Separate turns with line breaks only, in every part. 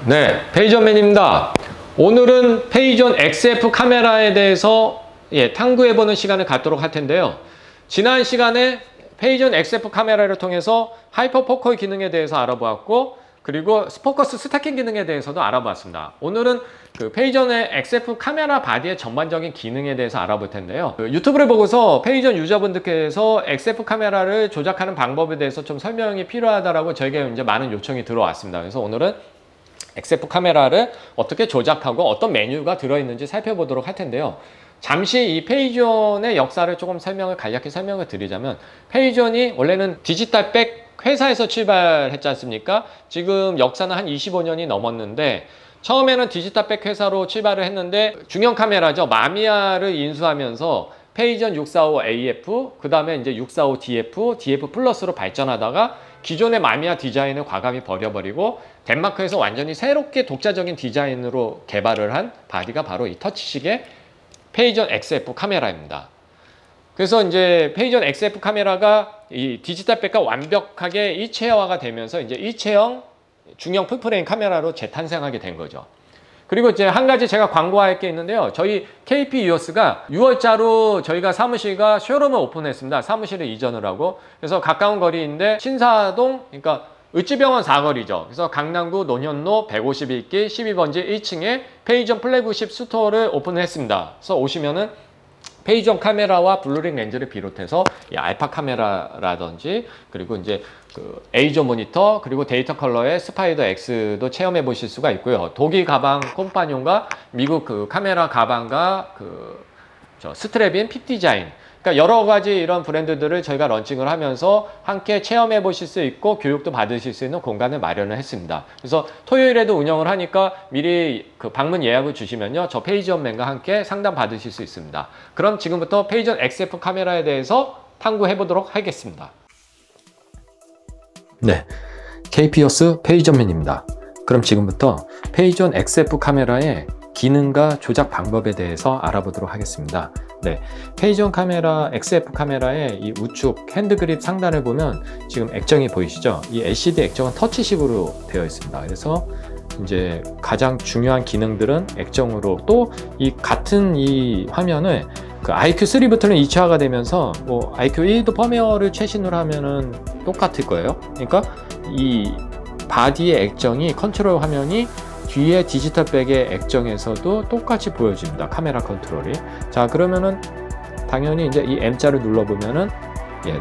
네, 페이전맨입니다. 오늘은 페이전 XF 카메라에 대해서 탐구해보는 시간을 갖도록 할 텐데요. 지난 시간에 페이전 XF 카메라를 통해서 하이퍼 포커의 기능에 대해서 알아보았고, 그리고 포커스 스타킹 기능에 대해서도 알아보았습니다. 오늘은 그 페이전의 XF 카메라 바디의 전반적인 기능에 대해서 알아볼 텐데요. 유튜브를 보고서 페이전 유저분들께서 XF 카메라를 조작하는 방법에 대해서 좀 설명이 필요하다라고 저에게 이제 많은 요청이 들어왔습니다. 그래서 오늘은 XF 카메라를 어떻게 조작하고 어떤 메뉴가 들어있는지 살펴보도록 할 텐데요. 잠시 이 페이전의 역사를 조금 간략히 설명을 드리자면, 페이전이 원래는 디지털백 회사에서 출발했지 않습니까? 지금 역사는 한 25년이 넘었는데, 처음에는 디지털백 회사로 출발을 했는데 중형 카메라죠. 마미야를 인수하면서 페이전 645AF, 그 다음에 이제 645DF, DF 플러스로 발전하다가 기존의 마미야 디자인을 과감히 버려버리고 덴마크에서 완전히 새롭게 독자적인 디자인으로 개발을 한 바디가 바로 이 터치식의 페이전 XF 카메라입니다. 그래서 이제 페이전 XF 카메라가 이 디지털백과 완벽하게 일체화가 되면서 이제 일체형 중형 풀프레임 카메라로 재탄생하게 된 거죠. 그리고 이제 한 가지 제가 광고할 게 있는데요. 저희 KP 유어스가 6월자로 저희가 사무실과 쇼룸을 오픈했습니다. 사무실을 이전을 하고. 그래서 가까운 거리인데 신사동, 그러니까 을지병원 사거리죠. 그래서 강남구 논현로 151길 12번지 1층에 페이전 플래그십 스토어를 오픈했습니다. 그래서 오시면은 페이전 카메라와 블루링 렌즈를 비롯해서 이 알파 카메라라든지, 그리고 이제 그 에이저 모니터, 그리고 데이터 컬러의 스파이더 X도 체험해 보실 수가 있고요. 독일 가방 콤파뇽과 미국 그 카메라 가방과 그 스트랩인 픽 디자인, 그러니까 여러 가지 이런 브랜드들을 저희가 런칭을 하면서 함께 체험해 보실 수 있고 교육도 받으실 수 있는 공간을 마련을 했습니다. 그래서 토요일에도 운영을 하니까 미리 그 방문 예약을 주시면요, 저 페이전맨과 함께 상담 받으실 수 있습니다. 그럼 지금부터 페이전 XF 카메라에 대해서 탐구해 보도록 하겠습니다. 네, KP유어스 페이전맨입니다. 그럼 지금부터 페이전 XF 카메라의 기능과 조작 방법에 대해서 알아보도록 하겠습니다. 네, 페이전 카메라, XF 카메라의 이 우측 핸드그립 상단을 보면 지금 액정이 보이시죠? 이 LCD 액정은 터치식으로 되어 있습니다. 그래서 이제 가장 중요한 기능들은 액정으로, 또 이 같은 이 화면을 그 IQ3부터는 2차가 되면서 뭐 IQ1도 펌웨어를 최신으로 하면은 똑같을 거예요. 그러니까 이 바디의 액정이, 컨트롤 화면이 뒤에 디지털백의 액정에서도 똑같이 보여집니다. 카메라 컨트롤이. 자, 그러면은 당연히 이제 이 M자를 눌러보면은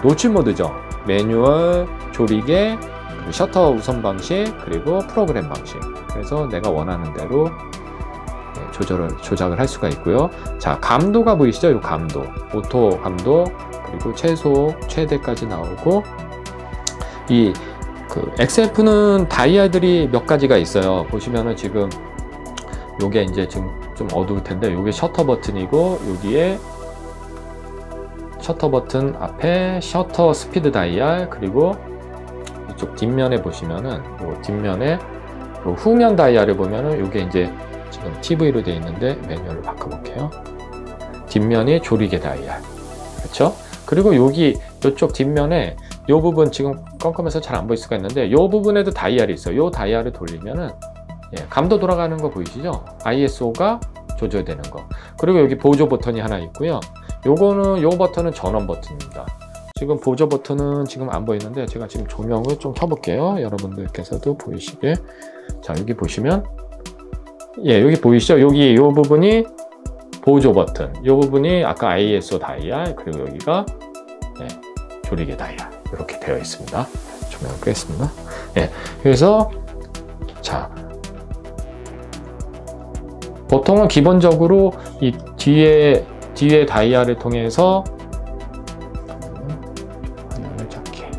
노출 모드죠. 매뉴얼, 조리개, 그리고 셔터 우선 방식, 그리고 프로그램 방식. 그래서 내가 원하는 대로 조작을 할 수가 있고요. 자, 감도가 보이시죠? 이 감도. 오토 감도, 그리고 최소, 최대까지 나오고, 이 그 XF는 다이얼들이 몇 가지가 있어요. 보시면은 지금 요게 이제 지금 좀 어두울 텐데, 요게 셔터 버튼이고, 여기에 셔터 버튼 앞에 셔터 스피드 다이얼, 그리고 이쪽 뒷면에 보시면은 요 뒷면에 요 후면 다이얼을 보면은 요게 이제 지금 TV로 되어 있는데 매뉴얼을 바꿔볼게요. 뒷면이 조리개 다이얼, 그렇죠? 그리고 여기 이쪽 뒷면에 이 부분 지금 껌껌해서 잘 안 보일 수가 있는데, 이 부분에도 다이얼이 있어요. 이 다이얼을 돌리면은 감도 돌아가는 거 보이시죠? ISO가 조절되는 거. 그리고 여기 보조 버튼이 하나 있고요. 요 버튼은 전원 버튼입니다. 지금 보조 버튼은 지금 안 보이는데 제가 지금 조명을 좀 켜볼게요. 여러분들께서도 보이시게. 자, 여기 보시면 여기 보이시죠? 여기 요 부분이 보조 버튼, 요 부분이 아까 ISO 다이얼, 그리고 여기가 조리개 다이얼, 이렇게 되어 있습니다. 조명을 끄겠습니다. 그래서 자, 보통은 기본적으로 이 뒤에 다이얼을 통해서 화면을 작게,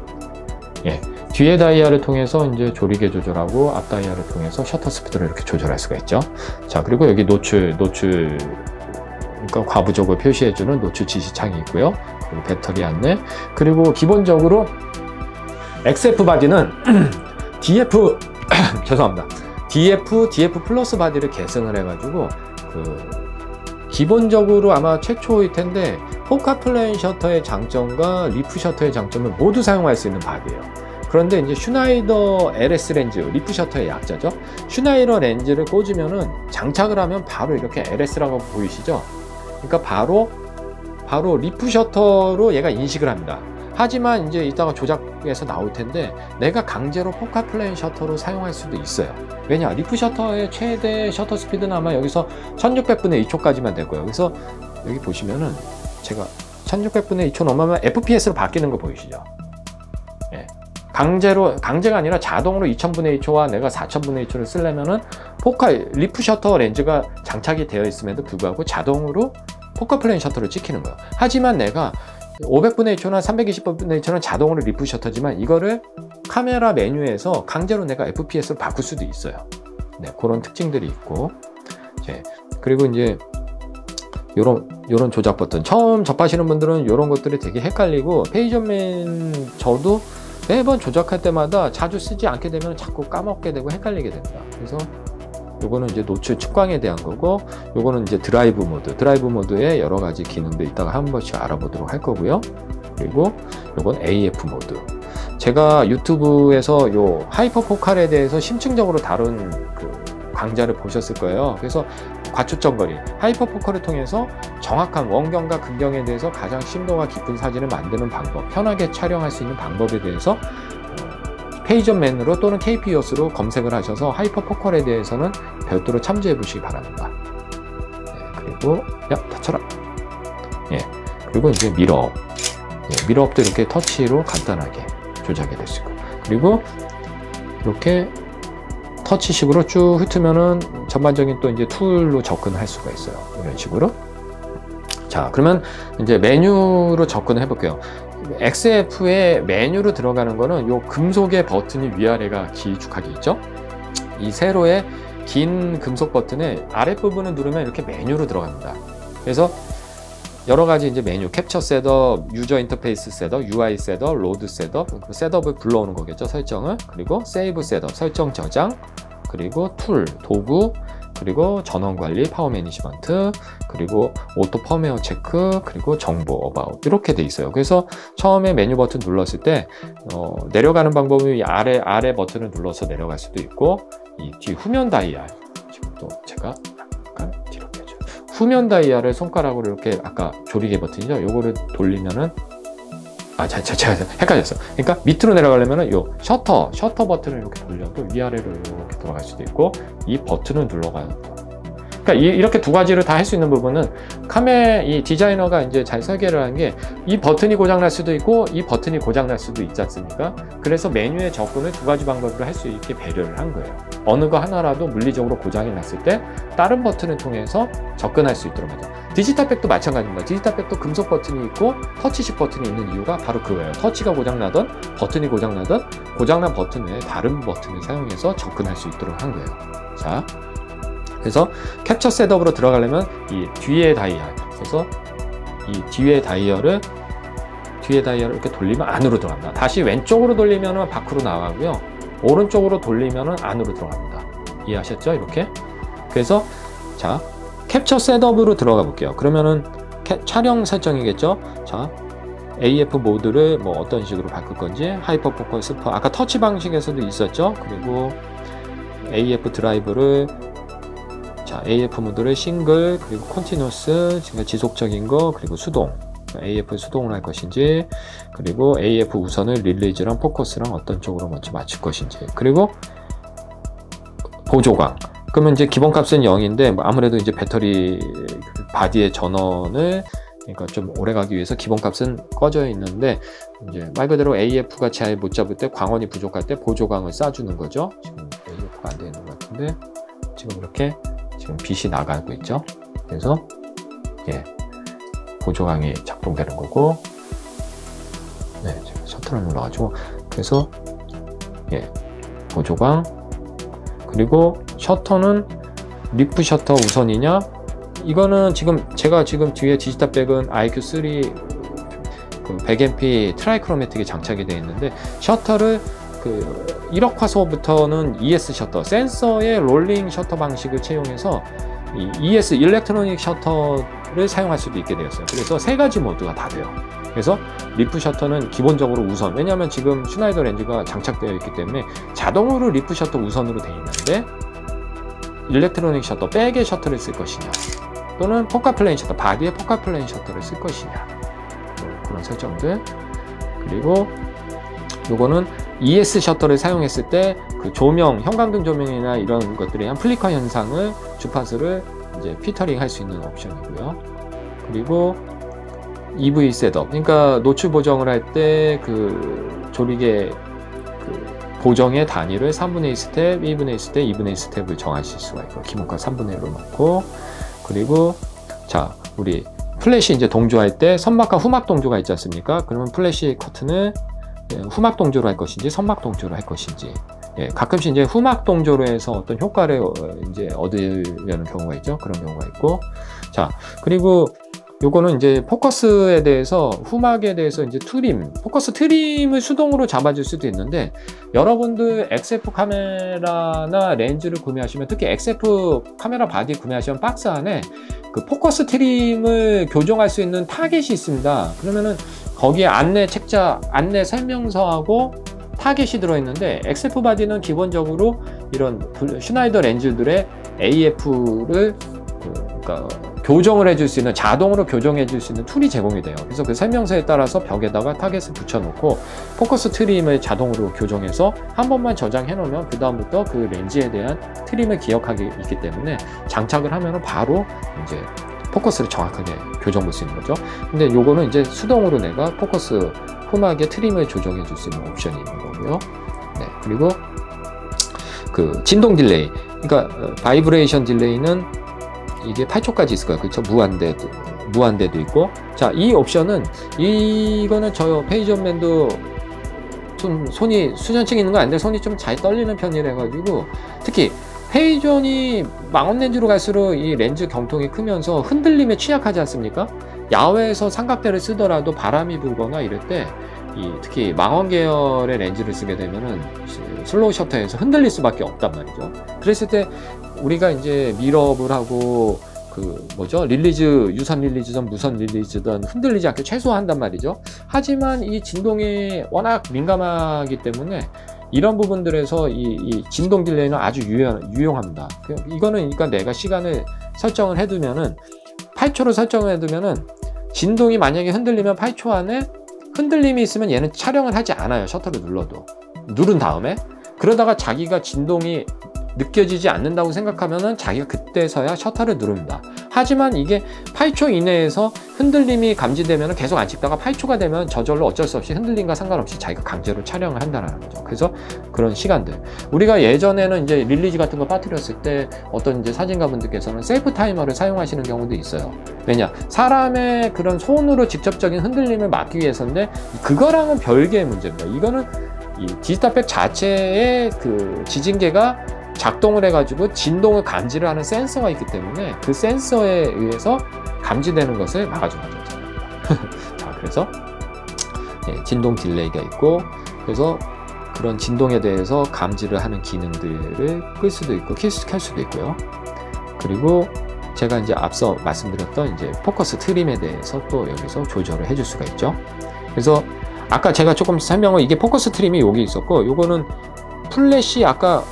뒤에 다이얼을 통해서 이제 조리개 조절하고, 앞 다이얼을 통해서 셔터 스피드를 이렇게 조절할 수가 있죠. 자, 그리고 여기 노출, 그러니까 과부적으로 표시해주는 노출 지시창이 있고요. 그리고 배터리 안내, 그리고 기본적으로 XF 바디는 DF 죄송합니다. DF 플러스 바디를 계승을 해가지고 기본적으로 아마 최초일 텐데 포카 플레인 셔터의 장점과 리프 셔터의 장점을 모두 사용할 수 있는 바디예요. 그런데 이제 슈나이더 LS 렌즈, 리프 셔터의 약자죠. 슈나이더 렌즈를 꽂으면은 장착을 하면 바로 이렇게 LS라고 보이시죠? 그러니까 바로 리프 셔터로 얘가 인식을 합니다. 하지만 이제 이따가 조작에서 나올 텐데 내가 강제로 포칼 플레인 셔터로 사용할 수도 있어요. 왜냐, 리프 셔터의 최대 셔터 스피드는 아마 여기서 1600분의 2초까지만 될 거예요. 그래서 여기 보시면은 제가 1600분의 2초 넘으면 FPS로 바뀌는 거 보이시죠? 예. 강제가 아니라 자동으로 2000분의 2초와 내가 4000분의 2초를 쓰려면은 포칼 리프 셔터 렌즈가 장착이 되어 있음에도 불구하고 자동으로 포칼 플레인 셔터를 찍히는 거예요. 하지만 내가 500분의 1초나 320분의 1초는 자동으로 리프 셔터지만 이거를 카메라 메뉴에서 강제로 내가 FPS로 바꿀 수도 있어요. 네, 그런 특징들이 있고, 그리고 이제 요런 조작 버튼, 처음 접하시는 분들은 요런 것들이 되게 헷갈리고, 페이저맨 저도 매번 조작할 때마다 자주 쓰지 않게 되면 자꾸 까먹게 되고 헷갈리게 됩니다. 그래서 요거는 이제 노출 측광에 대한 거고, 요거는 이제 드라이브 모드의 여러 가지 기능들 이따가 한 번씩 알아보도록 할 거고요. 그리고 요건 AF 모드. 제가 유튜브에서 요 하이퍼 포칼에 대해서 심층적으로 다룬 그 강좌를 보셨을 거예요. 그래서 과초점 거리, 하이퍼 포칼을 통해서 정확한 원경과 근경에 대해서 가장 심도가 깊은 사진을 만드는 방법, 편하게 촬영할 수 있는 방법에 대해서 페이저맨으로 또는 KPOS로 검색을 하셔서 하이퍼 포칼에 대해서는 별도로 참조해 보시기 바랍니다. 그리고 닫혀라. 그리고 이제 미러업. 미러업도 이렇게 터치로 간단하게 조작이 될 수 있고, 그리고 이렇게 터치식으로 쭉 훑으면은 전반적인 또 이제 툴로 접근할 수가 있어요. 이런 식으로. 자, 그러면 이제 메뉴로 접근을 해볼게요. XF의 메뉴로 들어가는 거는 요 금속의 버튼이 위아래가 길쭉하게 있죠. 이 세로의 긴 금속 버튼의 아랫부분을 누르면 이렇게 메뉴로 들어갑니다. 그래서 여러 가지 이제 메뉴, 캡처 셋업, 유저 인터페이스 셋업, UI 셋업, 로드 셋업, 셋업을 불러오는 거겠죠, 설정을. 그리고 세이브 셋업, 설정 저장, 그리고 툴, 도구, 그리고 전원 관리, 파워 매니지먼트, 그리고 오토 펌웨어 체크, 그리고 정보, 어바웃 이렇게 돼 있어요. 그래서 처음에 메뉴 버튼 눌렀을 때 내려가는 방법이 아래 버튼을 눌러서 내려갈 수도 있고, 이 뒤 후면 다이얼, 지금 또 제가 약간 뒤로 빼죠. 후면 다이얼을 손가락으로 이렇게, 아까 조리개 버튼이죠, 요거를 돌리면은 제가 헷갈렸어. 그러니까 밑으로 내려가려면은 요 셔터 버튼을 이렇게 돌려도 위아래로 이렇게 돌아갈 수도 있고, 이 버튼을 눌러가요. 그러니까 이렇게 두 가지를 다 할 수 있는 부분은 이 디자이너가 이제 잘 설계를 한 게, 이 버튼이 고장날 수도 있고 이 버튼이 고장날 수도 있지 않습니까? 그래서 메뉴의 접근을 두 가지 방법으로 할 수 있게 배려를 한 거예요. 어느 거 하나라도 물리적으로 고장이 났을 때 다른 버튼을 통해서 접근할 수 있도록 하죠. 디지털백도 마찬가지입니다. 디지털백도 금속 버튼이 있고 터치식 버튼이 있는 이유가 바로 그거예요. 터치가 고장나던 버튼이 고장나던 고장난 버튼 외에 다른 버튼을 사용해서 접근할 수 있도록 한 거예요. 자, 그래서 캡처 셋업으로 들어가려면 이 뒤에 다이얼, 그래서 이 뒤에 다이얼을 이렇게 돌리면 안으로 들어갑니다. 다시 왼쪽으로 돌리면 밖으로 나가고요, 오른쪽으로 돌리면 안으로 들어갑니다. 이해하셨죠? 이렇게. 그래서 자, 캡처 셋업으로 들어가 볼게요. 그러면은 촬영 설정이겠죠? 자, AF 모드를 뭐 어떤 식으로 바꿀 건지, 하이퍼 포컬, 스퍼, 아까 터치 방식에서도 있었죠? 그리고 AF 드라이브를, 자, AF 모드를 싱글, 그리고 컨티뉴어스, 지속적인 거, 그리고 수동, AF 수동을 할 것인지, 그리고 AF 우선을 릴리즈랑 포커스랑 어떤 쪽으로 먼저 맞출 것인지, 그리고 보조광. 그러면 이제 기본값은 0인데 아무래도 이제 배터리 바디의 전원을, 그러니까 좀 오래 가기 위해서 기본값은 꺼져 있는데, 이제 말 그대로 AF가 잘 못 잡을 때, 광원이 부족할 때 보조광을 쏴주는 거죠. 지금 AF가 안 되는 것 같은데 지금 이렇게 지금 빛이 나가고 있죠. 그래서 보조광이 작동되는 거고, 제가 셔터를 눌러가지고, 그래서 보조광, 그리고 셔터는 리프 셔터 우선이냐, 이거는 제가 지금 뒤에 디지털백은 IQ3 그 100MP 트라이크로매틱이 장착이 되어 있는데, 셔터를 그 1억 화소부터는 ES 셔터, 센서의 롤링 셔터 방식을 채용해서 이 ES 일렉트로닉 셔터를 사용할 수도 있게 되었어요. 그래서 세 가지 모드가 다 돼요. 그래서 리프 셔터는 기본적으로 우선, 왜냐하면 지금 슈나이더 렌즈가 장착되어 있기 때문에 자동으로 리프 셔터 우선으로 되어 있는데 일렉트로닉 셔터, 백의 셔터를 쓸 것이냐, 또는 포카 플레인 셔터, 바디의 포카 플레인 셔터를 쓸 것이냐, 그런 설정들. 그리고 요거는 ES 셔터를 사용했을 때 그 조명, 형광등 조명이나 이런 것들에 의한 플리커 현상을 주파수를 이제 피터링 할 수 있는 옵션이고요. 그리고 EV 셋업, 그러니까 노출 보정을 할 때 그 조리개 그 보정의 단위를 3분의 1 스텝, 1분의 1 스텝, 2분의 1 스텝을 정하실 수가 있고, 기본가 3분의 1로 놓고, 그리고 자, 우리 플래시 이제 동조할 때 선막과 후막 동조가 있지 않습니까? 그러면 플래시 커튼을 후막 동조로 할 것인지 선막 동조로 할 것인지, 가끔씩 이제 후막 동조로 해서 어떤 효과를 이제 얻으려는 경우가 있죠. 그런 경우가 있고, 자, 그리고 요거는 이제 포커스에 대해서, 후막에 대해서 이제 트림, 포커스 트림을 수동으로 잡아줄 수도 있는데, 여러분들 XF 카메라나 렌즈를 구매하시면, 특히 XF 카메라 바디 구매하시면 박스 안에 그 포커스 트림을 교정할 수 있는 타겟이 있습니다. 그러면은 거기에 안내 책자, 안내 설명서하고 타겟이 들어있는데, XF 바디는 기본적으로 이런 슈나이더 렌즈들의 AF를 그러니까 교정을 해줄 수 있는, 자동으로 교정해 줄 수 있는 툴이 제공이 돼요. 그래서 그 설명서에 따라서 벽에다가 타겟을 붙여놓고 포커스 트림을 자동으로 교정해서 한 번만 저장해 놓으면 그 다음부터 그 렌즈에 대한 트림을 기억하기 있기 때문에 장착을 하면 바로 이제 포커스를 정확하게 교정 볼 수 있는 거죠. 근데 요거는 이제 수동으로 내가 포커스 후막의 트림을 조정해 줄 수 있는 옵션이 있는 거고요. 네, 그리고 그 진동 딜레이, 그러니까 바이브레이션 딜레이는 이게 8초까지 있을 거예요. 그렇죠? 무한대도 있고. 자, 이 옵션은, 이거는 저 페이전맨도 좀 손이 수전증 있는 거 아닌데 손이 좀 잘 떨리는 편이라 가지고, 특히 페이전이 망원 렌즈로 갈수록 이 렌즈 경통이 크면서 흔들림에 취약하지 않습니까? 야외에서 삼각대를 쓰더라도 바람이 불거나 이럴 때 특히 망원 계열의 렌즈를 쓰게 되면은 슬로우 셔터에서 흔들릴 수밖에 없단 말이죠. 그랬을 때 우리가 이제 밀업을 하고 그 뭐죠? 릴리즈, 유선 릴리즈든 무선 릴리즈든 흔들리지 않게 최소화한단 말이죠. 하지만 이 진동이 워낙 민감하기 때문에 이런 부분들에서 이 진동 딜레이는 아주 유용합니다. 이거는 그러니까 내가 시간을 설정을 해두면은 8초로 설정을 해두면은 진동이 만약에 흔들리면 8초 안에 흔들림이 있으면 얘는 촬영을 하지 않아요. 셔터를 누른 다음에. 그러다가 자기가 진동이 느껴지지 않는다고 생각하면은 자기가 그때서야 셔터를 누릅니다. 하지만 이게 8초 이내에서 흔들림이 감지되면 계속 안 찍다가 8초가 되면 저절로 어쩔 수 없이 흔들림과 상관없이 자기가 강제로 촬영을 한다는 거죠. 그래서 그런 시간들, 우리가 예전에는 이제 릴리즈 같은 거 빠뜨렸을 때 어떤 이제 사진가분들께서는 셀프 타이머를 사용하시는 경우도 있어요. 왜냐, 사람의 그런 손으로 직접적인 흔들림을 막기 위해서인데 그거랑은 별개의 문제입니다. 이거는 이 디지털백 자체의 그 지진계가 작동을 해가지고 진동을 감지를 하는 센서가 있기 때문에 그 센서에 의해서 감지되는 것을 막아주는 거죠. 자, 그래서 진동 딜레이가 있고, 그래서 그런 진동에 대해서 감지를 하는 기능들을 끌 수도 있고 켤 수도 있고요. 그리고 제가 이제 앞서 말씀드렸던 이제 포커스 트림에 대해서 또 여기서 조절을 해줄 수가 있죠. 그래서 아까 제가 조금 설명을, 이게 포커스 트림이 여기 있었고, 요거는 플래시, 아까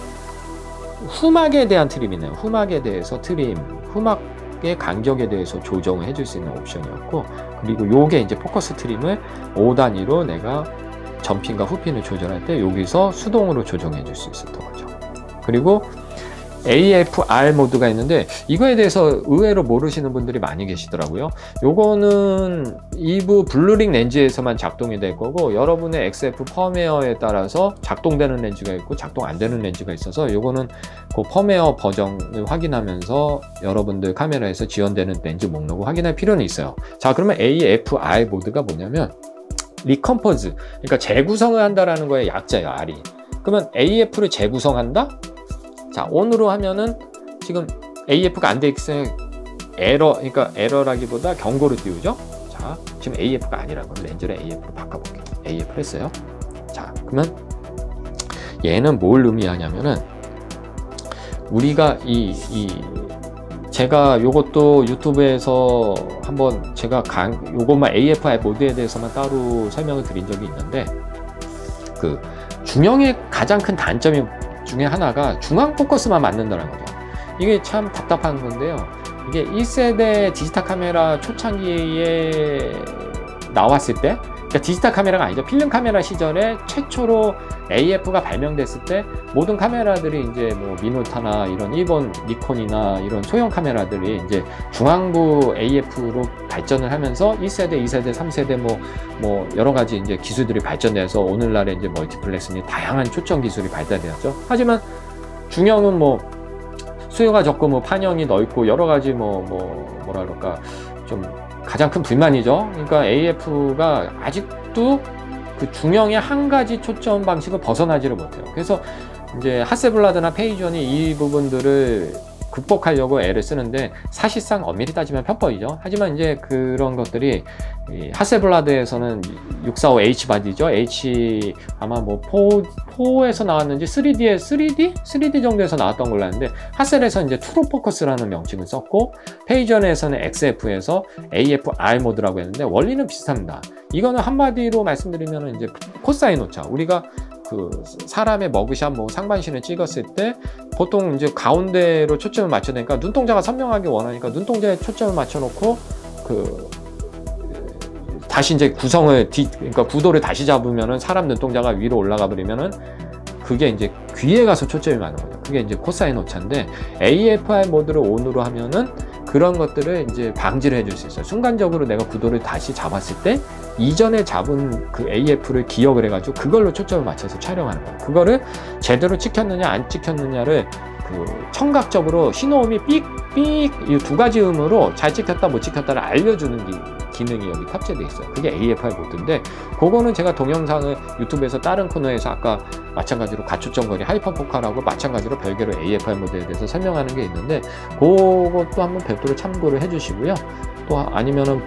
후막에 대한 트림이네요. 후막에 대해서 트림, 후막의 간격에 대해서 조정을 해줄 수 있는 옵션이었고, 그리고 요게 이제 포커스 트림을 5단위로 내가 전핀과 후핀을 조절할 때 여기서 수동으로 조정해 줄 수 있었던 거죠. 그리고 AFR 모드가 있는데 이거에 대해서 의외로 모르시는 분들이 많이 계시더라고요. 요거는 일부 블루링 렌즈에서만 작동이 될 거고, 여러분의 XF 펌웨어에 따라서 작동되는 렌즈가 있고 작동 안 되는 렌즈가 있어서 요거는 그 펌웨어 버전을 확인하면서 여러분들 카메라에서 지원되는 렌즈 목록을 확인할 필요는 있어요. 자, 그러면 AFR 모드가 뭐냐면 리컴포즈, 그러니까 재구성을 한다라는 거에 약자예요, R이. 그러면 AF를 재구성한다? 자, ON으로 하면은 지금 AF가 안 돼 있어요. 에러, 그러니까 에러라기보다 경고를 띄우죠. 자, 지금 AF가 아니라고 렌즈를 AF로 바꿔볼게요. AF 했어요. 자, 그러면 얘는 뭘 의미하냐면은 우리가 제가 요것도 유튜브에서 한번 제가 요것만 AFI 모드에 대해서만 따로 설명을 드린 적이 있는데, 그 중형의 가장 큰 단점이 중에 하나가 중앙 포커스만 맞는다는 거죠. 이게 참 답답한 건데요. 이게 1세대 디지털 카메라 초창기에 나왔을 때, 그러니까 디지털 카메라가 아니죠. 필름 카메라 시절에 최초로 AF가 발명됐을 때 모든 카메라들이 이제 뭐 미노타나 이런 일본 니콘이나 이런 소형 카메라들이 이제 중앙부 AF로 발전을 하면서 1세대, 2세대, 3세대 뭐 여러 가지 이제 기술들이 발전돼서 오늘날의 이제 멀티플렉스니 다양한 초점 기술이 발달되었죠. 하지만 중형은 뭐 수요가 적고 뭐 판형이 넓고 여러 가지 뭐라 그럴까 좀 가장 큰 불만이죠. 그러니까 AF가 아직도 그 중형의 한 가지 초점 방식을 벗어나지를 못해요. 그래서 이제 하세블라드나 페이전이 이 부분들을 극복하려고 애를 쓰는데 사실상 엄밀히 따지면 편법이죠. 하지만 이제 그런 것들이 이 하세블라드에서는 645H 바디죠. H 아마 뭐 4에서 나왔는지 3D 정도에서 나왔던 걸로 아는데, 하셀에서 이제 트루 포커스라는 명칭을 썼고 페이전에서는 XF에서 AFR 모드라고 했는데 원리는 비슷합니다. 이거는 한마디로 말씀드리면 이제 코사인 오차, 우리가 그 사람의 머그샷 뭐 상반신을 찍었을 때 보통 이제 가운데로 초점을 맞춰야 되니까 눈동자가 선명하게 원하니까 눈동자에 초점을 맞춰 놓고 그 다시 이제 그러니까 구도를 다시 잡으면은 사람 눈동자가 위로 올라가 버리면은 그게 이제 귀에 가서 초점이 맞는 거죠. 그게 이제 코사인 오차인데, AFR 모드를 ON으로 하면은 그런 것들을 이제 방지를 해줄 수 있어요. 순간적으로 내가 구도를 다시 잡았을 때 이전에 잡은 그 AF를 기억을 해가지고 그걸로 초점을 맞춰서 촬영하는 거예요. 그거를 제대로 찍혔느냐 안 찍혔느냐를 그 청각적으로 신호음이 삑삑 이 두 가지 음으로 잘 찍혔다 못 찍혔다를 알려주는 기능이 여기 탑재되어 있어요. 그게 AFR 모드인데, 그거는 제가 동영상을 유튜브에서 다른 코너에서 아까 마찬가지로 가초점 거리 하이퍼포칼하고 마찬가지로 별개로 AFR 모드에 대해서 설명하는 게 있는데, 그것도 한번 별도로 참고를 해주시고요. 또 아니면은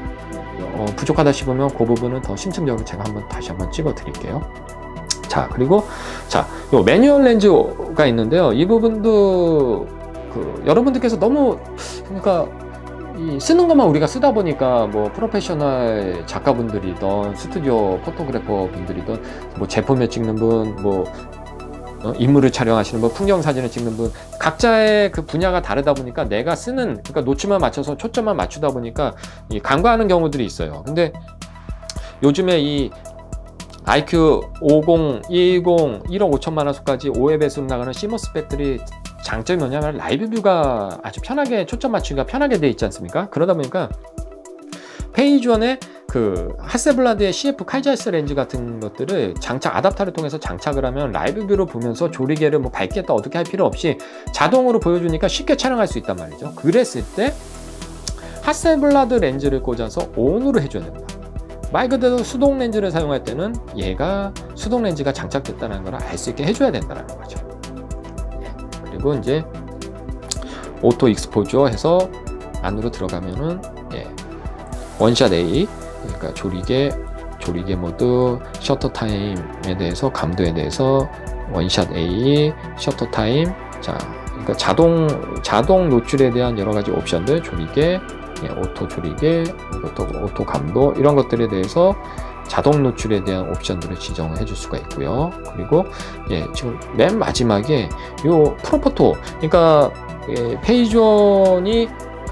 부족하다 싶으면 그 부분은 더 심층적으로 제가 다시 한번 찍어 드릴게요. 자, 그리고 요 매뉴얼 렌즈가 있는데요. 이 부분도 그 여러분들께서 너무 그러니까 쓰는 것만 우리가 쓰다 보니까 뭐 프로페셔널 작가분들이든 스튜디오 포토그래퍼 분들이든 뭐 제품을 찍는 분, 뭐 인물을 촬영하시는 분, 풍경 사진을 찍는 분, 각자의 그 분야가 다르다 보니까 내가 쓰는, 그러니까 노출만 맞춰서 초점만 맞추다 보니까 간과하는 경우들이 있어요. 근데 요즘에 이 IQ 50, 110, 1억 5천만 화소까지 5회 배수로 나가는 시모스 백들이 장점이 뭐냐면 라이브 뷰가 아주 편하게 초점 맞추기가 편하게 되어 있지 않습니까? 그러다 보니까 페이전에 그 하세블라드의 CF 칼자이스 렌즈 같은 것들을 아답터를 통해서 장착을 하면 라이브 뷰로 보면서 조리개를 뭐 밝겠다 어떻게 할 필요 없이 자동으로 보여주니까 쉽게 촬영할 수 있단 말이죠. 그랬을 때 하세블라드 렌즈를 꽂아서 ON으로 해줘야 됩니다. 말 그대로 수동 렌즈를 사용할 때는 얘가 수동 렌즈가 장착됐다는 걸 알 수 있게 해줘야 된다는 거죠. 그리고 이제 오토 익스포저 해서 안으로 들어가면은 원샷 A, 그러니까 조리개 모드, 셔터 타임에 대해서, 감도에 대해서 원샷 A, 셔터 타임, 자, 그러니까 자동 노출에 대한 여러 가지 옵션들, 조리개, 오토 조리개, 오토 감도, 이런 것들에 대해서 자동 노출에 대한 옵션들을 지정을 해줄 수가 있고요. 그리고 지금 맨 마지막에 요 프로포토, 그러니까 페이전이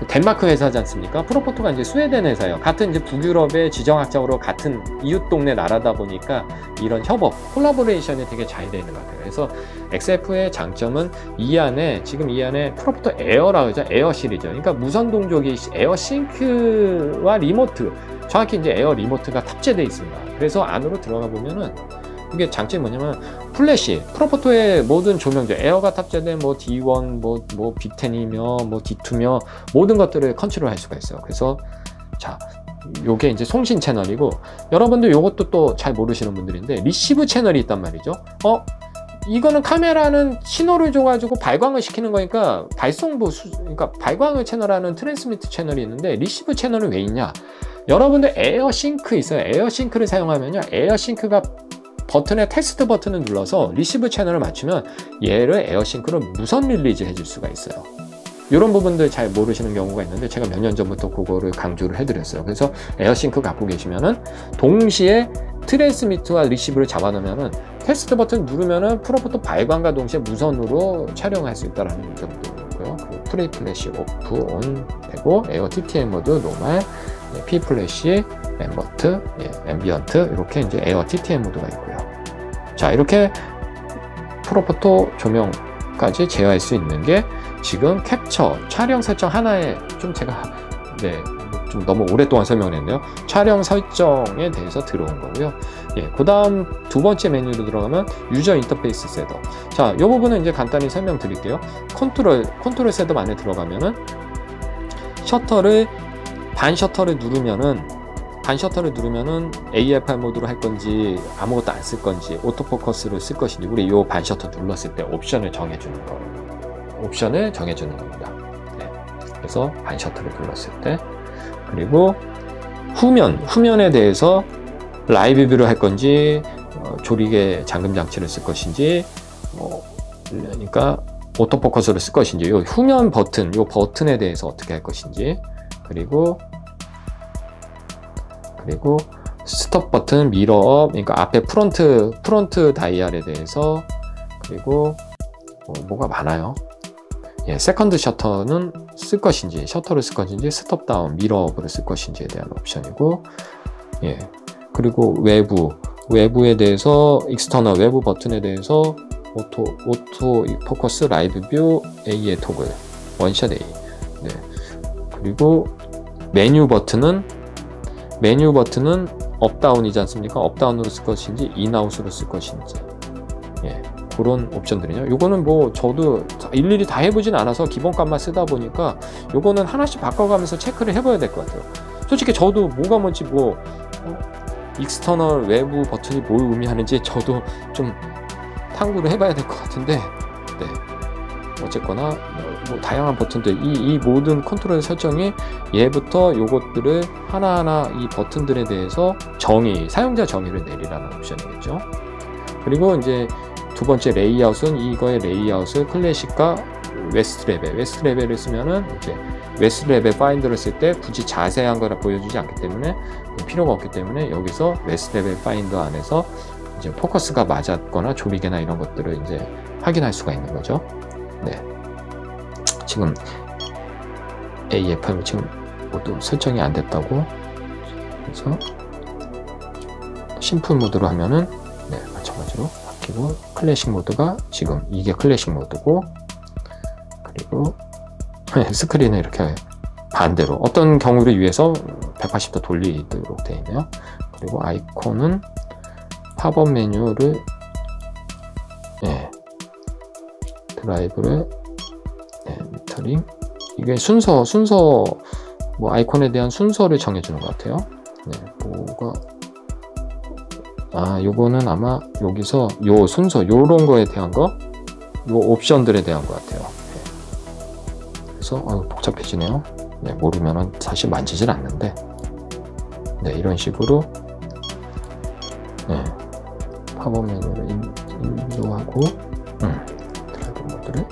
덴마크 회사지 않습니까? 프로포토가 이제 스웨덴 회사예요. 같은 이제 북유럽의 지정학적으로 같은 이웃 동네 나라다 보니까 이런 협업, 콜라보레이션이 되게 잘 되는 것 같아요. 그래서 XF의 장점은 지금 이 안에 프로포토 에어라고 하죠. 에어 시리즈. 그러니까 무선 동조기 에어 싱크와 리모트, 정확히 이제 에어 리모트가 탑재되어 있습니다. 그래서 안으로 들어가 보면은 이게 장점이 뭐냐면 플래시, 프로포토의 모든 조명들, 에어가 탑재된 뭐 D1, 뭐 B10이며 뭐 D2며 모든 것들을 컨트롤할 수가 있어요. 그래서 자, 요게 이제 송신 채널이고, 여러분들 요것도 또 잘 모르시는 분들인데 리시브 채널이 있단 말이죠. 이거는 카메라는 신호를 줘가지고 발광을 시키는 거니까 그러니까 발광을 채널하는 트랜스미트 채널이 있는데, 리시브 채널은 왜 있냐? 여러분들 에어싱크 있어요. 에어싱크를 사용하면요, 에어싱크가 버튼에 텍스트 버튼을 눌러서 리시브 채널을 맞추면 얘를 에어싱크로 무선 릴리즈 해줄 수가 있어요. 이런 부분들 잘 모르시는 경우가 있는데 제가 몇 년 전부터 그거를 강조를 해드렸어요. 그래서 에어싱크 갖고 계시면은 동시에 트랜스미트와 리시브를 잡아놓으면은 테스트 버튼 누르면은 프로포터 발광과 동시에 무선으로 촬영할 수 있다는 점도고요. 그리고 프리 플래시 오프 온 되고 에어 TTM 모드 노멀, P 플래시, 앰버트, 앰비언트 이렇게 이제 에어 TTM 모드가 있고요. 자, 이렇게 프로포터 조명까지 제어할 수 있는 게 지금 캡처 촬영 설정 하나에 좀 제가 좀 너무 오랫동안 설명을 했는데요. 촬영 설정에 대해서 들어온 거고요. 그 다음 두 번째 메뉴로 들어가면 유저 인터페이스 셋업. 자, 이 부분은 이제 간단히 설명드릴게요. 컨트롤 셋업 안에 들어가면은 반 셔터를 누르면은 AFR 모드로 할 건지 아무것도 안 쓸 건지 오토포커스를 쓸 것인지 우리 이 반 셔터 눌렀을 때 옵션을 정해주는 겁니다. 그래서 반 셔터를 눌렀을 때, 그리고 후면에 대해서 라이브 뷰를 할 건지 조리개 잠금 장치를 쓸 것인지 그러니까 오토포커스를 쓸 것인지 이 후면 버튼, 이 버튼에 대해서 어떻게 할 것인지, 그리고 스톱 버튼, 미러업, 그러니까 앞에 프론트 다이얼에 대해서, 그리고 뭐가 많아요. 세컨드 셔터는 셔터를 쓸 것인지, 스톱 다운, 미러업을 쓸 것인지에 대한 옵션이고, 그리고 외부에 대해서 익스터널 외부 버튼에 대해서 오토 포커스, 라이브 뷰, A의 토글, 원샷 A. 그리고 메뉴 버튼은 업다운이지 않습니까? 업다운으로 쓸 것인지 인아웃으로 쓸 것인지 그런 옵션들이죠. 요거는 뭐 저도 일일이 다 해보진 않아서 기본값만 쓰다 보니까 요거는 하나씩 바꿔가면서 체크를 해봐야 될 것 같아요. 솔직히 저도 뭐가 뭔지 익스터널 외부 버튼이 뭘 의미하는지 저도 좀 탐구를 해봐야 될 것 같은데 어쨌거나 다양한 버튼들, 이 모든 컨트롤 설정이 얘부터 요것들을 하나하나 이 버튼들에 대해서 사용자 정의를 내리라는 옵션이겠죠. 그리고 이제 두 번째 레이아웃은 이거의 레이아웃을 클래식과 웨스트 레벨을 쓰면은 이제 웨스트 레벨 파인더를 쓸 때 굳이 자세한 거라 보여주지 않기 때문에 필요가 없기 때문에 여기서 웨스트 레벨 파인더 안에서 이제 포커스가 맞았거나 조리개나 이런 것들을 이제 확인할 수가 있는 거죠. 지금 AFM 지금 모두 설정이 안 됐다고. 그래서 심플 모드로 하면은 마찬가지로 바뀌고, 클래식 모드가 지금 이게 클래식 모드고, 그리고 스크린을 이렇게 반대로 어떤 경우를 위해서 180도 돌리도록 되어 있네요. 그리고 아이콘은 팝업 메뉴를 드라이브를 미터링, 이게 순서 아이콘에 대한 순서를 정해주는 것 같아요. 요거는 아마 여기서 요 순서 요런 거에 대한 요 옵션들에 대한 것 같아요. 그래서 복잡해지네요. 모르면은 사실 만지질 않는데 이런 식으로 팝업 메뉴를 인도 하고 드라이브 모드를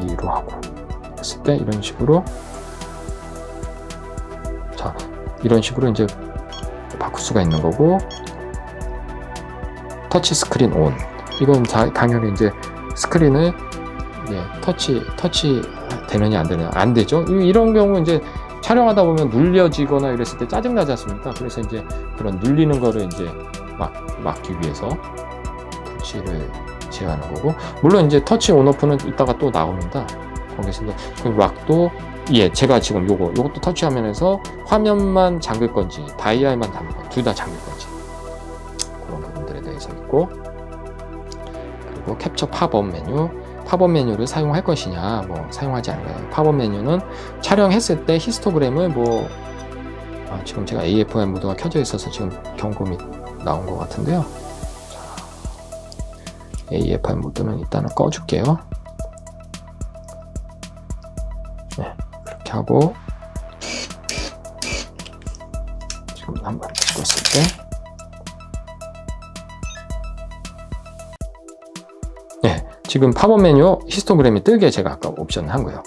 2로 하고 했을 때 이런 식으로 이제 바꿀 수가 있는 거고, 터치 스크린 온, 이건 당연히 이제 스크린을 터치 되느냐 안 되느냐, 안 되죠. 이런 경우 이제 촬영하다 보면 눌려지거나 이랬을 때 짜증 나지 않습니까? 그래서 이제 그런 눌리는 거를 이제 막기 위해서 터치를 제어하는 거고, 물론 이제 터치 온오프는 이따가 또 나옵니다. 거기서 락도 제가 지금 요것도 터치 화면에서 화면만 잠글 건지 다이얼만 잠글 건지 둘 다 잠글 건지 그런 부분들에 대해서 있고, 그리고 캡처 팝업 메뉴를 사용할 것이냐 사용하지 않아요. 팝업 메뉴는 촬영했을 때 히스토그램을 지금 제가 AFM 모드가 켜져 있어서 지금 경고음이 나온 것 같은데요. AFM 모드는 일단은 꺼줄게요. 그렇게 하고 지금 한번 찍었을 때 지금 팝업 메뉴 히스토그램이 뜨게 제가 아까 옵션을 한 거예요.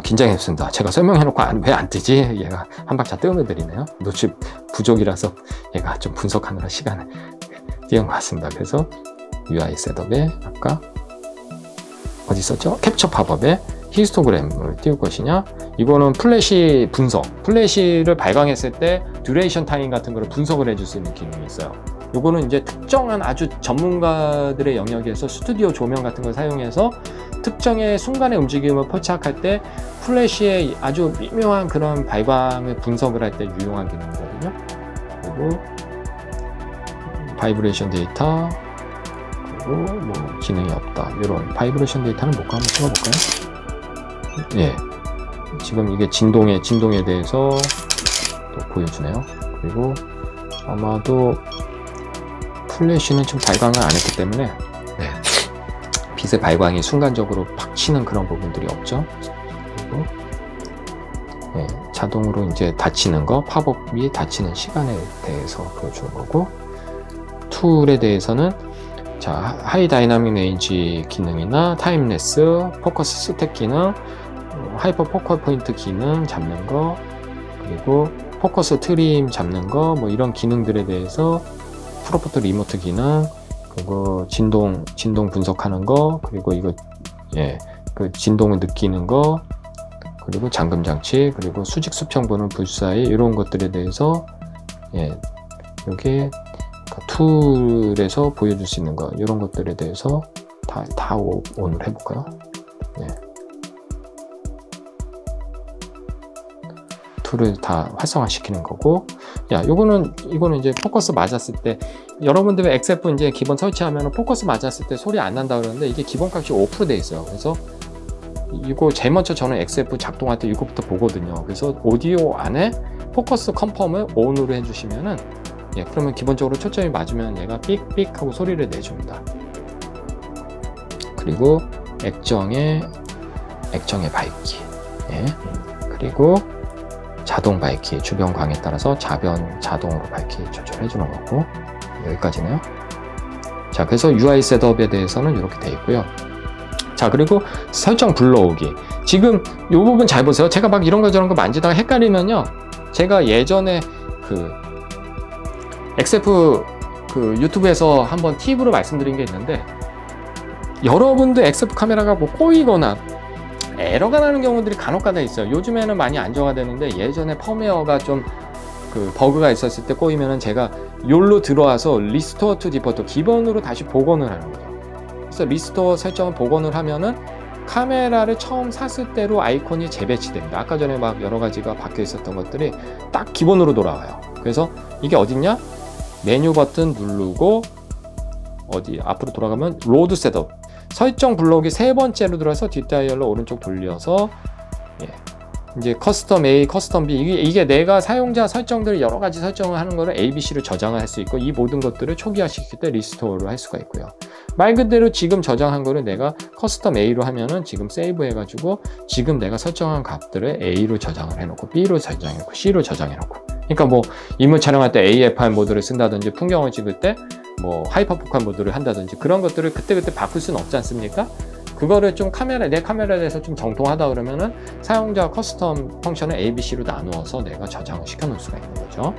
긴장했습니다. 제가 설명해놓고 왜 안 뜨지? 얘가 한 박자 뜸을 들이네요. 노출 부족이라서 얘가 좀 분석하느라 시간을 띄운 것 같습니다. 그래서 UI 셋업에 아까 어디 있었죠? 캡처 팝업에 히스토그램을 띄울 것이냐, 이거는 플래시 분석, 플래시를 발광했을 때 듀레이션 타임 같은 거를 분석을 해줄 수 있는 기능이 있어요. 요거는 이제 특정한 아주 전문가들의 영역에서 스튜디오 조명 같은 걸 사용해서 특정의 순간의 움직임을 포착할 때 플래시의 아주 미묘한 그런 발광을 분석을 할 때 유용한 기능이거든요. 그리고 바이브레이션 데이터, 그리고 뭐 기능이 없다, 이런 바이브레이션 데이터는 뭘까 한번 찍어볼까요? 예, 지금 이게 진동에 대해서 또 보여주네요. 그리고 아마도 플래시는 지금 발광을 안 했기 때문에 네, 빛의 발광이 순간적으로 팍 치는 그런 부분들이 없죠. 그리고 네, 자동으로 이제 닫히는 거, 팝업이 닫히는 시간에 대해서 보여주는 거고, 툴에 대해서는 자, 하이 다이나믹 레인지 기능이나 타임레스, 포커스 스택 기능, 하이퍼 포컬 포인트 기능 잡는 거, 그리고 포커스 트림 잡는 거, 뭐 이런 기능들에 대해서 프로포트 리모트 기능, 그리고 진동 분석하는 거, 그리고 이거 예, 그 진동을 느끼는 거, 그리고 잠금 장치, 그리고 수직 수평 보는 불사의 이런 것들에 대해서 예, 여기 툴에서 보여줄 수 있는 거, 이런 것들에 대해서 다 오늘 해볼까요? 예. 툴을 다 활성화시키는 거고, 이거는 이제 포커스 맞았을 때, 여러분들 XF 이제 기본 설치하면 포커스 맞았을 때 소리 안 난다 그러는데 이게 기본 값이 5% 돼 있어요. 그래서 이거 제일 먼저 저는 XF 작동할 때 이거부터 보거든요. 그래서 오디오 안에 포커스 컨펌을 ON으로 해주시면은 예, 그러면 기본적으로 초점이 맞으면 얘가 삑삑 하고 소리를 내줍니다. 그리고 액정의 밝기, 예, 그리고 자동 밝기, 주변 광에 따라서 자동으로 밝기 조절해 주는 거고, 여기까지네요. 자, 그래서 UI 셋업에 대해서는 이렇게 돼 있고요. 자, 그리고 설정 불러오기. 지금 이 부분 잘 보세요. 제가 막 이런 거 저런 거 만지다가 헷갈리면요, 제가 예전에 그 XF 그 유튜브에서 한번 팁으로 말씀드린 게 있는데, 여러분도 XF 카메라가 뭐 꼬이거나 에러가 나는 경우들이 간혹가다 있어요. 요즘에는 많이 안정화되는데 예전에 펌웨어가 좀 그 버그가 있었을 때 꼬이면은 제가 욜로 들어와서 리스토어 투 디포트 기본으로 다시 복원을 하는 거죠. 그래서 리스토어 설정을 복원을 하면은 카메라를 처음 샀을 때로 아이콘이 재배치됩니다. 아까 전에 막 여러 가지가 바뀌어 있었던 것들이 딱 기본으로 돌아와요. 그래서 이게 어딨냐? 메뉴 버튼 누르고 어디 앞으로 돌아가면 로드 셋업, 설정 블록이 세 번째로 들어서 뒷다이얼로 오른쪽 돌려서 예, 이제 커스텀 A, 커스텀 B, 이게 내가 사용자 설정들 여러 가지 설정을 하는 거를 A, B, C를 저장을 할 수 있고, 이 모든 것들을 초기화시킬 때 리스토어를 할 수가 있고요. 말 그대로 지금 저장한 거를 내가 커스텀 A로 하면은 지금 세이브 해가지고 지금 내가 설정한 값들을 A로 저장을 해놓고 B로 저장해놓고 C로 저장해놓고, 그러니까 뭐 인물 촬영할 때 AFR 모드를 쓴다든지 풍경을 찍을 때 뭐 하이퍼포칼 모드를 한다든지 그런 것들을 그때그때 바꿀 수는 없지 않습니까? 그거를 좀 내 카메라에 대해서 좀 정통하다 그러면은 사용자 커스텀 펑션을 A, B, C로 나누어서 내가 저장을 시켜 놓을 수가 있는 거죠.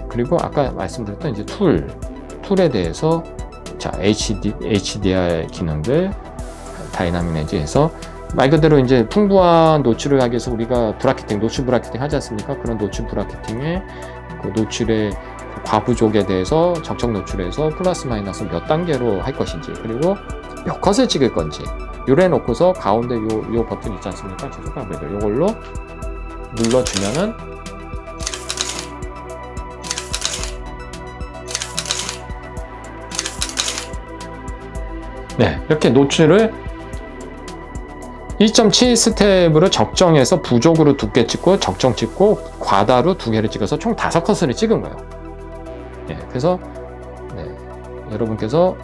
그리고 아까 말씀드렸던 이제 툴에 대해서 자, HDR 기능들, 다이나믹 렌즈에서 말 그대로 이제 풍부한 노출을 하기 위해서 우리가 노출 브라켓팅 하지 않습니까? 그런 노출 브라켓팅에 그 노출의 과부족에 대해서 적정 노출에서 플러스 마이너스 몇 단계로 할 것인지, 그리고 몇 컷을 찍을 건지 요래 놓고서 가운데 요 버튼 있지 않습니까? 제 손가락으로 요걸로 눌러주면은 네, 이렇게 노출을 1.7 스텝으로 적정해서 부족으로 2개 찍고 적정 찍고 과다로 2개를 찍어서 총 5컷을 찍은 거예요. 네, 그래서 네, 여러분께서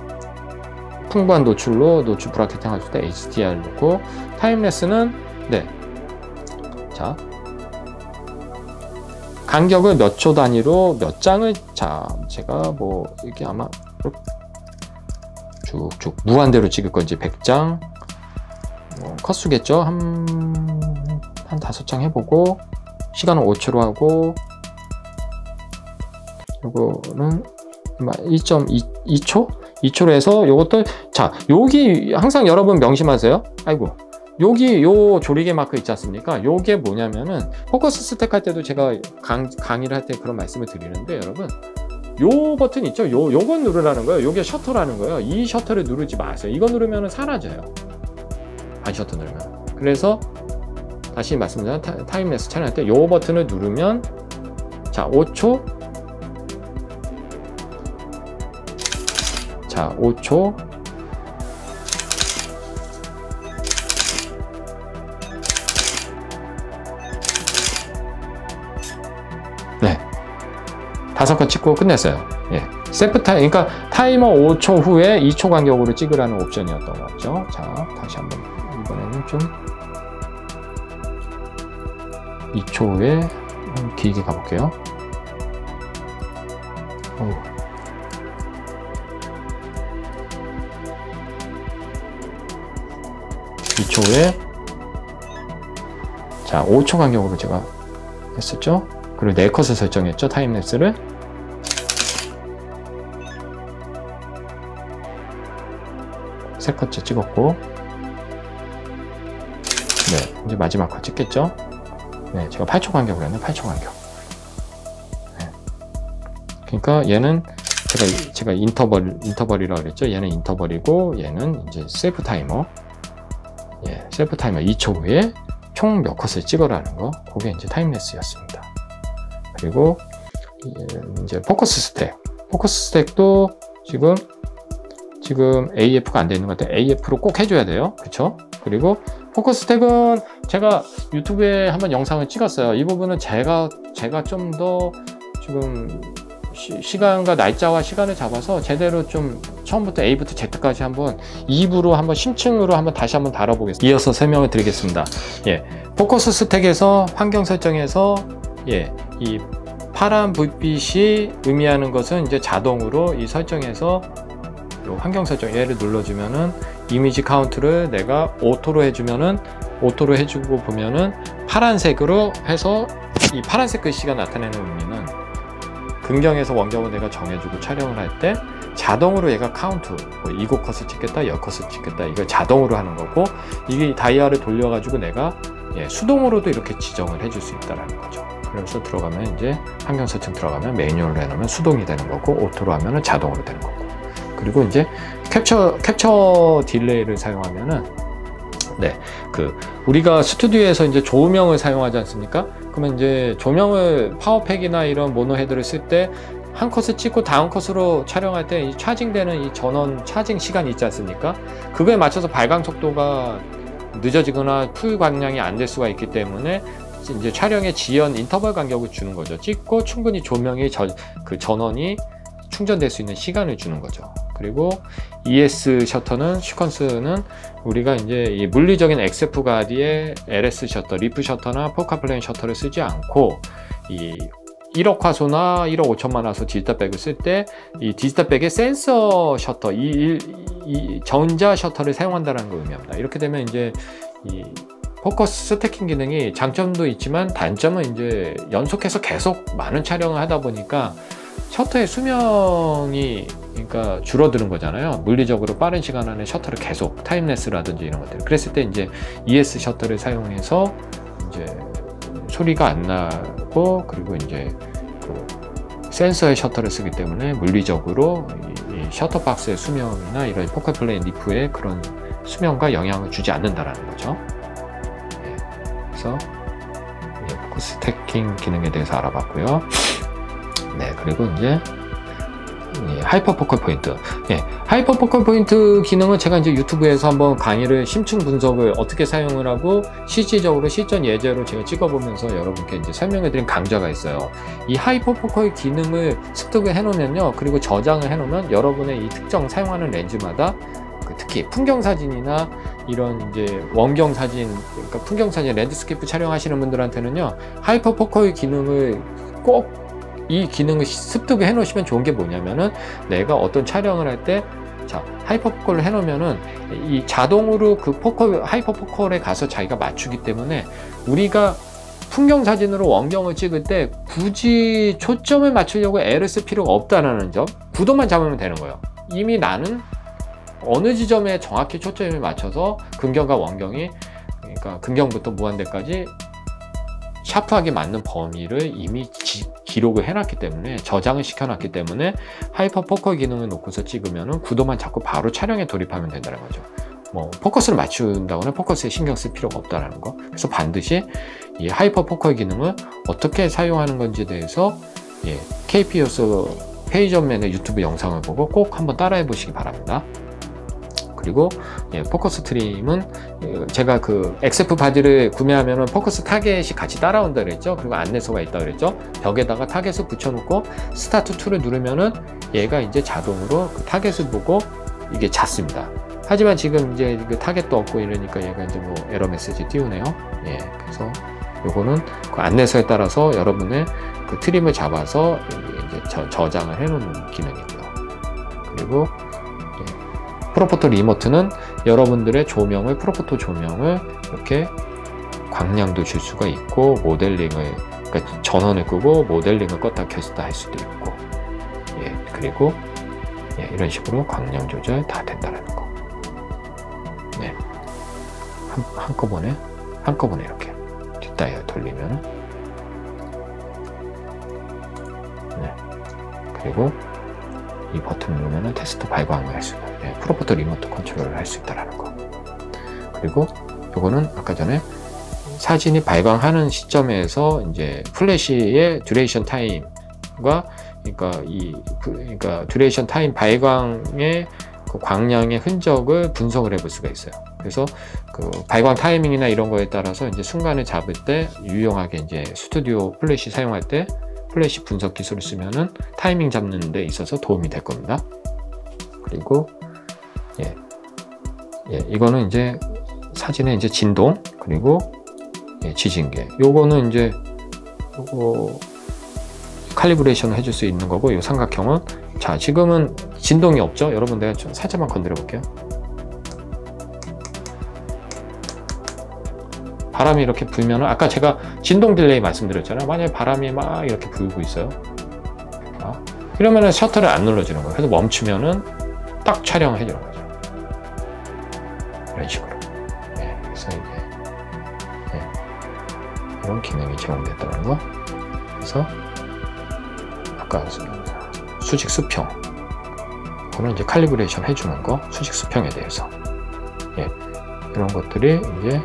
풍부한 노출로 노출 브라켓팅 하실 때 HDR 놓고, 타임레스는 네, 자 간격을 몇 초 단위로 몇 장을, 자 제가 뭐 이게 아마 쭉쭉 무한대로 찍을 건지 100장 컷수겠죠. 한 5장 해보고, 시간은 5초로 하고, 요거는 2.2초? 2초로 해서 요것도, 자, 여기 항상 여러분 명심하세요. 아이고. 여기 요 조리개 마크 있지 않습니까? 요게 뭐냐면은 포커스 스택 할 때도 제가 강의를 할 때 그런 말씀을 드리는데, 여러분 요 버튼 있죠? 요건 누르라는 거예요. 요게 셔터라는 거예요. 이 셔터를 누르지 마세요. 이거 누르면 사라져요. 반 셔터 누르면. 그래서 다시 말씀드린 타임랩스 촬영할 때 요 버튼을 누르면, 자 5초, 자 5초, 네, 5컷 찍고 끝냈어요. 예, 셀프 타임, 그러니까 타이머 5초 후에 2초 간격으로 찍으라는 옵션이었던 거죠. 자, 다시 한번, 이번에는 좀 2초 후에 길게 가볼게요. 2초 후에, 자 5초 간격으로 제가 했었죠. 그리고 4컷을 설정했죠. 타임랩스를. 세 컷째 찍었고, 네, 이제 마지막 컷 찍겠죠. 네, 제가 8초 간격으로 했네. 8초 간격. 네. 그러니까 얘는 제가 인터벌이라고 그랬죠. 얘는 인터벌이고, 얘는 이제 셀프 타이머. 예, 셀프 타이머 2초 후에 총 몇 컷을 찍어라는 거. 그게 이제 타임랩스였습니다. 그리고 이제 포커스 스택. 포커스 스택도 지금 AF가 안 되어 있는 것 같아요. AF로 꼭 해줘야 돼요. 그쵸? 그리고 포커스 스택은 제가 유튜브에 한번 영상을 찍었어요. 이 부분은 제가 좀 더 지금 시간과 날짜와 시간을 잡아서 제대로 좀 처음부터 A부터 Z까지 한번 2부로 한번 심층으로 한번 다시 한번 다뤄보겠습니다. 이어서 설명을 드리겠습니다. 예, 포커스 스택에서 환경 설정에서, 예, 이 파란 불빛이 의미하는 것은 이제 자동으로 이 설정에서 요 환경 설정 얘를 눌러주면은 이미지 카운트를 내가 오토로 해주고 보면은 파란색으로 해서 이 파란색 글씨가 나타내는 의미는 긍정에서 원격을 내가 정해주고 촬영을 할 때 자동으로 얘가 카운트, 뭐 7컷을 찍겠다, 10컷을 찍겠다, 이걸 자동으로 하는 거고, 이게 다이얼을 돌려가지고 내가, 예, 수동으로도 이렇게 지정을 해줄 수 있다는 거죠. 그래서 들어가면 이제 환경 설정 들어가면 매뉴얼로 해놓으면 수동이 되는 거고, 오토로 하면은 자동으로 되는 거고. 그리고 이제 캡처 딜레이를 사용하면은, 네, 우리가 스튜디오에서 이제 조명을 사용하지 않습니까? 그러면 이제 조명을 파워팩이나 이런 모노헤드를 쓸 때 한 컷을 찍고 다음 컷으로 촬영할 때 이 차징되는 이 전원 차징 시간이 있지 않습니까? 그거에 맞춰서 발광 속도가 늦어지거나 풀 광량이 안 될 수가 있기 때문에 이제 촬영의 지연 인터벌 간격을 주는 거죠. 찍고 충분히 조명이 그 전원이 충전될 수 있는 시간을 주는 거죠. 그리고 ES 셔터는, 시퀀스는 우리가 이제 이 물리적인 XF 가디의 LS 셔터, 리프 셔터나 포카플레인 셔터를 쓰지 않고, 이 1억 화소나 1억 5천만 화소 디지털백을 쓸 때 이 디지털백의 센서 셔터, 이 전자 셔터를 사용한다는 걸 의미합니다. 이렇게 되면 이제 이 포커스 스태킹 기능이 장점도 있지만 단점은 이제 연속해서 계속 많은 촬영을 하다 보니까 셔터의 수명이, 그러니까 줄어드는 거잖아요. 물리적으로 빠른 시간 안에 셔터를 계속 타임레스라든지 이런 것들. 그랬을 때 이제 ES 셔터를 사용해서 이제 소리가 안 나고, 그리고 이제 그 센서의 셔터를 쓰기 때문에 물리적으로 이 셔터 박스의 수명이나 이런 포컬 플레인 리프의 그런 수명과 영향을 주지 않는다라는 거죠. 네. 그래서 포커스 스태킹 기능에 대해서 알아봤고요. 네, 그리고 이제 하이퍼 포컬 포인트. 예, 하이퍼 포컬 포인트 기능은 제가 이제 유튜브에서 한번 강의를 심층 분석을 어떻게 사용을 하고 실질적으로 실전 예제로 제가 찍어보면서 여러분께 이제 설명해드린 강좌가 있어요. 이 하이퍼 포컬 기능을 습득을 해놓으면요, 그리고 저장을 해놓으면 여러분의 이 특정 사용하는 렌즈마다 특히 풍경 사진이나 이런 이제 원경 사진, 그러니까 풍경 사진, 랜드스케이프 촬영하시는 분들한테는요, 하이퍼 포컬 기능을 꼭 이 기능을 습득을 해 놓으시면 좋은 게 뭐냐면은 내가 어떤 촬영을 할 때 자, 하이퍼포컬을 해놓으면은 이 자동으로 그 하이퍼포컬에 가서 자기가 맞추기 때문에 우리가 풍경 사진으로 원경을 찍을 때 굳이 초점을 맞추려고 애를 쓸 필요가 없다는 점, 구도만 잡으면 되는 거예요. 이미 나는 어느 지점에 정확히 초점을 맞춰서 근경과 원경이, 그러니까 근경부터 무한대까지 샤프하게 맞는 범위를 이미 기록을 해놨기 때문에, 저장을 시켜놨기 때문에 하이퍼포컬 기능을 놓고서 찍으면 구도만 잡고 바로 촬영에 돌입하면 된다는 거죠. 뭐 포커스를 맞춘다거나 포커스에 신경 쓸 필요가 없다는 거. 그래서 반드시 이 하이퍼포컬 기능을 어떻게 사용하는 건지에 대해서 KPOS 페이전맨의 유튜브 영상을 보고 꼭 한번 따라해 보시기 바랍니다. 그리고 포커스 트림은 제가 그 XF 바디를 구매하면 포커스 타겟이 같이 따라온다 그랬죠. 그리고 안내서가 있다 그랬죠. 벽에다가 타겟을 붙여놓고 스타트 2를 누르면은 얘가 이제 자동으로 그 타겟을 보고 이게 잤습니다. 하지만 지금 이제 그 타겟도 없고 이러니까 얘가 이제 뭐 에러 메시지 띄우네요. 그래서 요거는 그 안내서에 따라서 여러분의 그 트림을 잡아서 이제 저장을 해 놓는 기능이고요. 그리고 프로포토 리모트는 여러분들의 조명을, 프로포토 조명을 이렇게 광량도 줄 수가 있고, 모델링을, 그러니까 전원을 끄고 모델링을 껐다 켰다 할 수도 있고, 그리고 이런 식으로 광량 조절 다 된다는 거. 한꺼번에 이렇게 뒷다이얼 돌리면, 그리고 이 버튼 누르면 테스트 발광을 할 수 있고, 프로포토 리모트 컨트롤을 할 수 있다는 거. 그리고 이거는 아까 전에 사진이 발광하는 시점에서 이제 플래시의 듀레이션 타임과, 그러니까 듀레이션 타임 발광의 그 광량의 흔적을 분석을 해볼 수가 있어요. 그래서 그 발광 타이밍이나 이런 거에 따라서 이제 순간을 잡을 때 유용하게 이제 스튜디오 플래시 사용할 때 플래시 분석 기술을 쓰면은 타이밍 잡는 데 있어서 도움이 될 겁니다. 그리고 이거는 이제 사진의 이제 진동, 그리고 지진계. 요거는 이제 요거 칼리브레이션을 해줄 수 있는 거고, 이 삼각형은, 자, 지금은 진동이 없죠? 여러분, 내가 좀 살짝만 건드려 볼게요. 바람이 이렇게 불면은, 아까 제가 진동 딜레이 말씀드렸잖아요. 만약에 바람이 막 이렇게 불고 있어요. 이러면은 셔터를 안 눌러주는 거예요. 그래서 멈추면은 딱 촬영을 해주는 거죠. 이런 식으로. 그래서 이게 이런 기능이 제공됐다는 거. 그래서 아까 수직 수평, 그거는 이제 칼리브레이션 해주는 거, 수직 수평에 대해서 이런 것들이 이제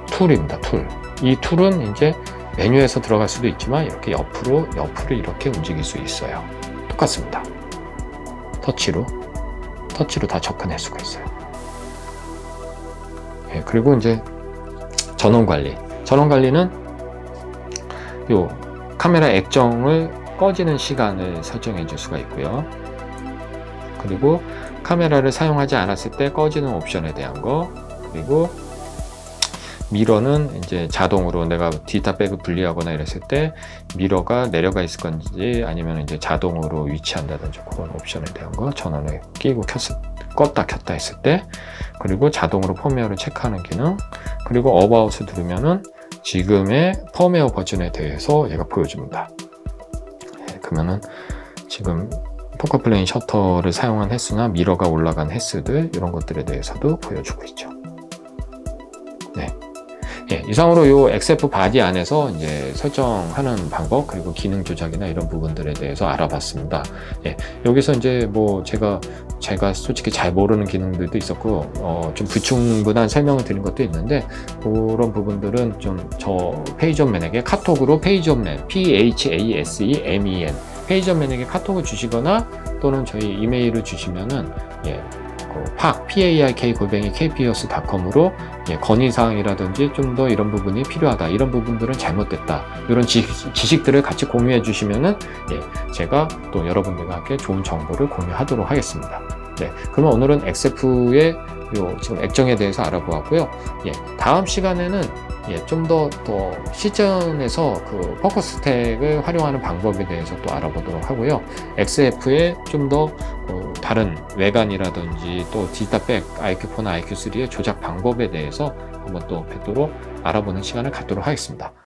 툴입니다. 툴. 이 툴은 이제 메뉴에서 들어갈 수도 있지만 이렇게 옆으로 이렇게 움직일 수 있어요. 똑같습니다. 터치로 다 접근할 수가 있어요. 그리고 이제 전원 관리는 요 카메라 액정을 꺼지는 시간을 설정해 줄 수가 있고요. 그리고 카메라를 사용하지 않았을 때 꺼지는 옵션에 대한 거, 그리고 미러는 이제 자동으로 내가 디지털 백을 분리하거나 이랬을 때 미러가 내려가 있을 건지 아니면 이제 자동으로 위치한다든지 그런 옵션에 대한 거, 전원을 끼고 껐다 켰다 했을 때, 그리고 자동으로 펌웨어를 체크하는 기능, 그리고 어바웃을 누르면은 지금의 펌웨어 버전에 대해서 얘가 보여줍니다. 그러면은 지금 포커 플레인 셔터를 사용한 횟수나 미러가 올라간 횟수들, 이런 것들에 대해서도 보여주고 있죠. 이상으로 요 XF 바디 안에서 이제 설정하는 방법, 그리고 기능 조작이나 이런 부분들에 대해서 알아봤습니다. 여기서 이제 뭐 제가 솔직히 잘 모르는 기능들도 있었고, 좀 불충분한 설명을 드린 것도 있는데, 그런 부분들은 좀 저 페이전맨에게 카톡으로 페이전맨, PHASEMEN 페이전맨에게 카톡을 주시거나 또는 저희 이메일을 주시면은 PARK_KPOS.com으로 건의사항이라든지 좀 더 이런 부분이 필요하다, 이런 부분들은 잘못됐다, 이런 지식들을 같이 공유해 주시면은 제가 또 여러분들과 함께 좋은 정보를 공유하도록 하겠습니다. 그러면 오늘은 XF의 지금 액정에 대해서 알아보았고요. 다음 시간에는 좀 더 시전에서 그 포커스 스택을 활용하는 방법에 대해서 또 알아보도록 하고요. XF의 좀 더 다른 외관이라든지 또 디지털백 IQ4나 IQ3의 조작 방법에 대해서 한번 또 별도로 알아보는 시간을 갖도록 하겠습니다.